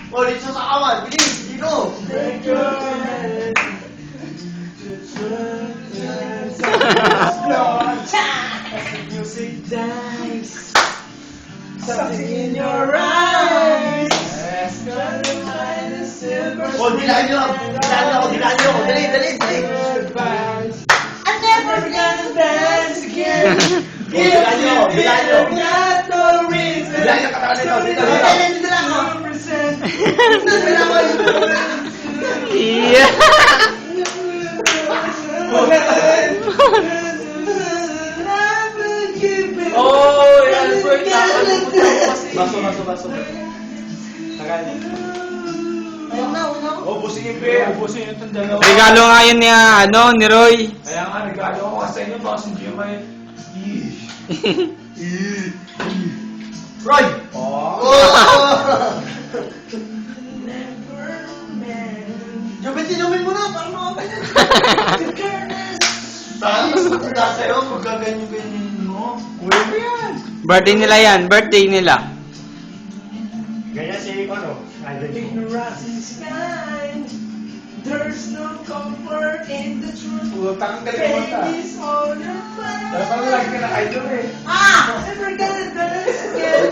Ulit sa kawan. Bilis, dito. Music dies. Something in your eyes. Oh, dilaan nyo. Dilaan nyo. Dali. I'm never gonna dance again. Dilaan nyo. Got no reason. Dilaan nyo katawan nito. Dilaan nyo. Iya. Oh, yan. Baso. Tagal. Oh, busingin pe. Busingin itong dalawa. Regalo nga yun ni Roy. Kaya nga, regalo ko sa inyo. Baka hindi nyo kayo. Roy! Oh. Jobet, inumin mo na. Para makapay na. Saan mas matanda sa'yo kung gaganyo-ganyan mo? Uwi mo yan. Birthday nila. Ganyan si ano? Ignorance is kind. There's no comfort in the truth. Utang ka rin mo ta. Pain is all your mind. Dapat lagi ka na idol eh. Ah! Never gonna dance again.